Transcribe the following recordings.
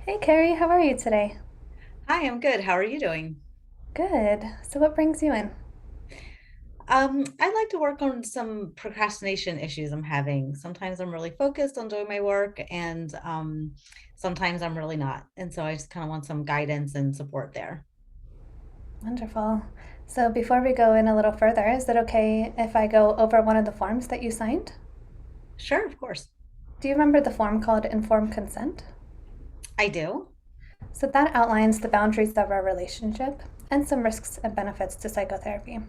Hey Carrie, how are you today? Hi, I'm good. How are you doing? Good. So, what brings you in? I'd like to work on some procrastination issues I'm having. Sometimes I'm really focused on doing my work, and sometimes I'm really not. And so I just kind of want some guidance and support there. Wonderful. So, before we go in a little further, is it okay if I go over one of the forms that you signed? Sure, of course. Do you remember the form called Informed Consent? I do. So, that outlines the boundaries of our relationship and some risks and benefits to psychotherapy.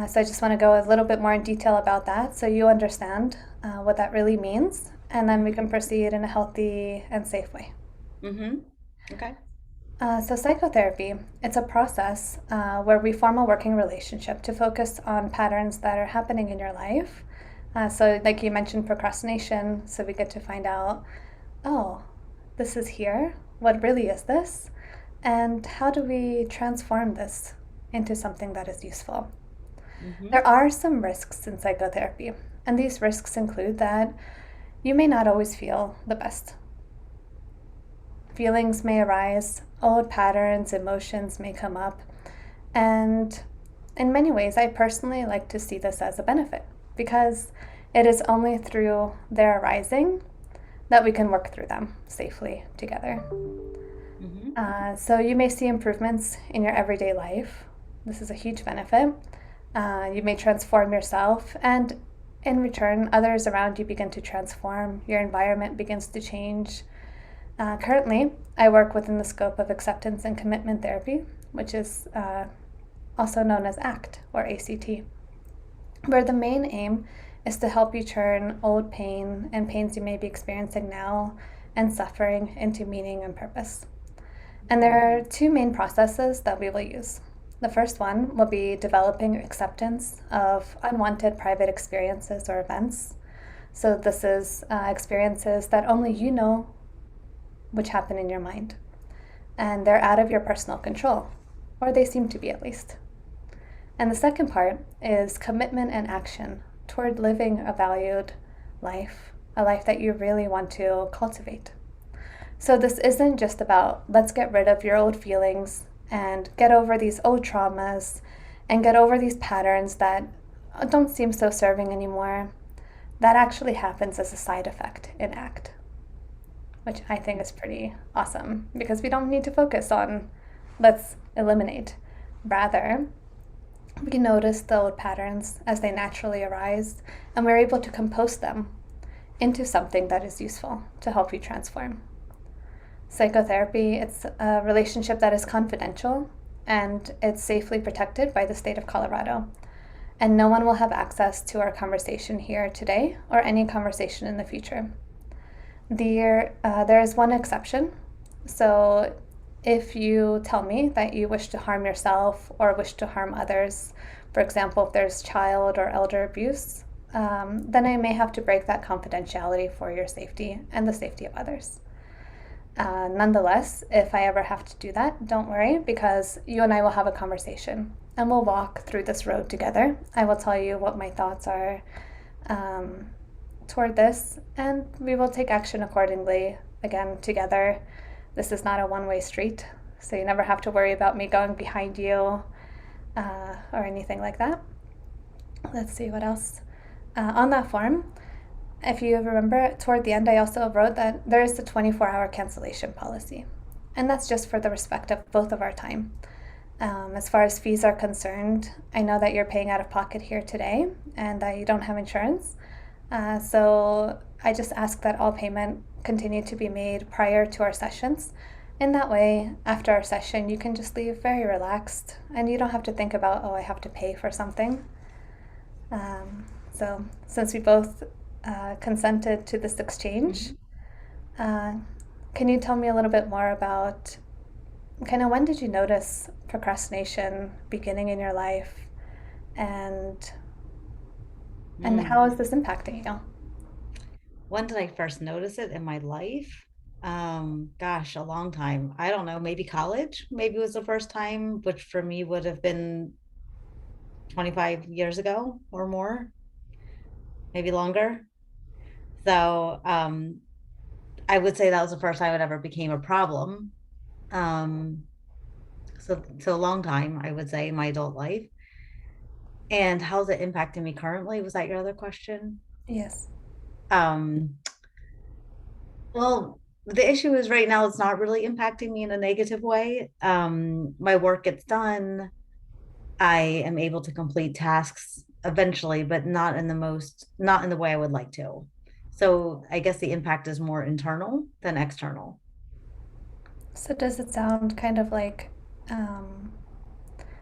So, I just want to go a little bit more in detail about that so you understand what that really means, and then we Hmm. can proceed in a healthy and safe way. Hmm. Okay. So psychotherapy, it's a process where we form a working relationship to focus on patterns that are happening in your life. So, like you mentioned, procrastination. So we get to find out, oh, this is here. What really is this? And how do we transform this into something that is useful? There Hmm. are some risks in psychotherapy, and these risks include that you may not always feel the best. Feelings may arise, old patterns, emotions may come up, and in many ways, I personally like to see this as a benefit because it is only through their arising that we can work through them safely together. Hmm. So, you may see improvements in your everyday life. This is a huge benefit. You may transform yourself, and in return, others around you begin to transform. Your environment begins to change. Currently, I work within the scope of acceptance and commitment therapy, which is also known as ACT or ACT, where the main aim is to help you turn old pain and pains you may be experiencing now and suffering into meaning and purpose. And there are two main processes that we will use. The first one will be developing acceptance of unwanted private experiences or events. So, this is experiences that only you know which happen in your mind, and they're out of your personal control, or they seem to be at least. And the second part is commitment and action toward living a valued life, a life that you really want to cultivate. So, this isn't just about let's get rid of your old feelings and get over these old traumas and get over these patterns that don't seem so serving anymore. That actually happens as a side effect in ACT, which I think is pretty awesome because we don't need to focus on let's eliminate. Rather, we notice the old patterns as they naturally arise, and we're able to compose them into something that is useful to help you transform. Psychotherapy, it's a relationship that is confidential and it's safely protected by the state of Colorado. And no one will have access to our conversation here today or any conversation in the future. There is one exception. So, if you tell me that you wish to harm yourself or wish to harm others, for example, if there's child or elder abuse, then I may have to break that confidentiality for your safety and the safety of others. Nonetheless, if I ever have to do that, don't worry because you and I will have a conversation and we'll walk through this road together. I will tell you what my thoughts are um, toward this, and we will take action accordingly again together. This is not a one way street, so you never have to worry about me going behind you or anything like that. Let's see what else. On that form, if you remember, toward the end, I also wrote that there is a 24-hour cancellation policy, and that's just for the respect of both of our time. As far as fees are concerned, I know that you're paying out of pocket here today and that you don't have insurance. So I just ask that all payment continue to be made prior to our sessions. In that way, after our session, you can just leave very relaxed and you don't have to think about, oh, I have to pay for something. So, since we both consented to this exchange, Hmm. uh, can you tell me a little bit more about kind of when did you notice procrastination beginning in your life, and how Mm. is this impacting you? When did I first notice it in my life? Gosh, a long time. I don't know, maybe college, maybe was the first time, which for me would have been 25 years ago or more, maybe longer. So, I would say that was the first time it ever became a problem. Um, so a long time, I would say, in my adult life. And how's it impacting me currently? Was that your other question? Yes. Um, well, the issue is right now it's not really impacting me in a negative way. My work gets done. I am able to complete tasks eventually, but not in the way I would like to. So I guess the impact is more internal than external. So does it sound kind of like um,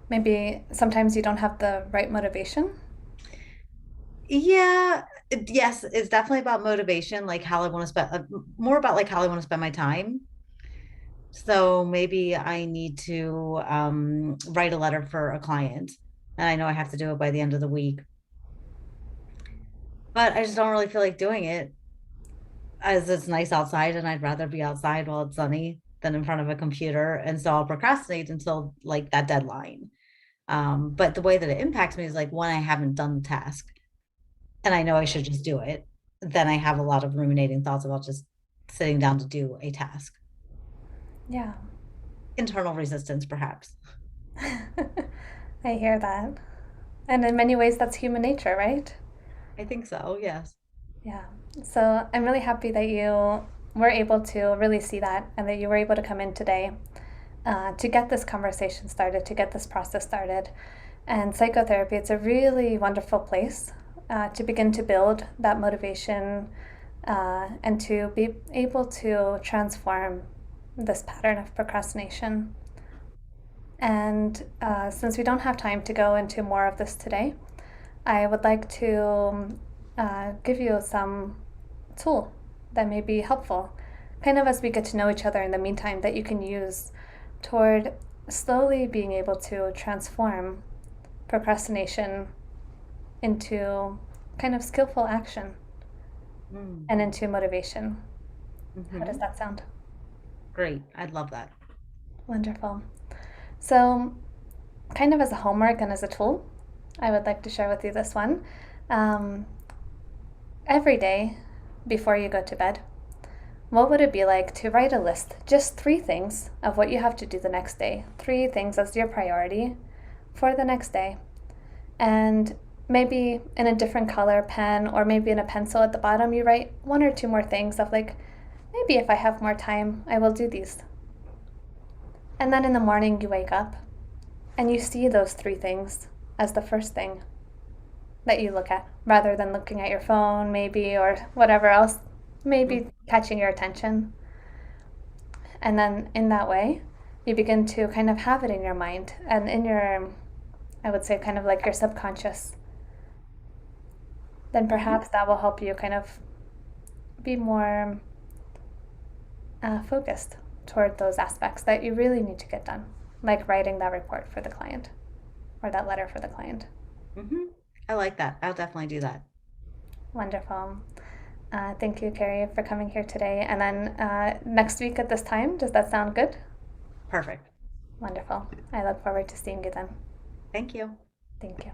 maybe sometimes you don't have the right motivation? Yeah, yes, it's definitely about motivation, like how I want to spend, more about like how I want to spend my time. So maybe I need to write a letter for a client, and I know I have to do it by the end of the week, but I just don't really feel like doing it as it's nice outside, and I'd rather be outside while it's sunny than in front of a computer. And so I'll procrastinate until like that deadline. But the way that it impacts me is like when I haven't done the task and I know I should just do it, then I have a lot of ruminating thoughts about just sitting down to do a task. Yeah. Internal resistance, perhaps. I hear that. And in many ways, that's human nature, right? I think so, yes. Yeah. So I'm really happy that you were able to really see that and that you were able to come in today to get this conversation started, to get this process started. And psychotherapy, it's a really wonderful place to begin to build that motivation and to be able to transform this pattern of procrastination. And since we don't have time to go into more of this today, I would like to give you some tool that may be helpful, kind of as we get to know each other in the meantime, that you can use toward slowly being able to transform procrastination into kind of skillful action Mm. and into motivation. How does Hmm. that sound? Great. I'd love that. Wonderful. So, kind of as a homework and as a tool, I would like to share with you this one. Um, every day before you go to bed, what would it be like to write a list, just 3 things of what you have to do the next day? 3 things as your priority for the next day. And maybe in a different color pen or maybe in a pencil at the bottom, you write 1 or 2 more things of like, maybe if I have more time, I will do these. And then in the morning, you wake up and you see those 3 things as the first thing that you look at rather than looking at your phone, maybe, or whatever else may Mm. be catching your attention. And then in that way, you begin to kind of have it in your mind and in your, I would say, kind of like your subconscious. Then Hmm. perhaps that will help you kind of be more focused toward those aspects that you really need to get done, like writing that report for the client or that letter for the client. Hmm. I like that. I'll definitely do that. Wonderful. Thank you, Carrie, for coming here today. And then next week at this time, does that sound good? Perfect. Wonderful. I look forward to seeing you then. Thank you. Thank you.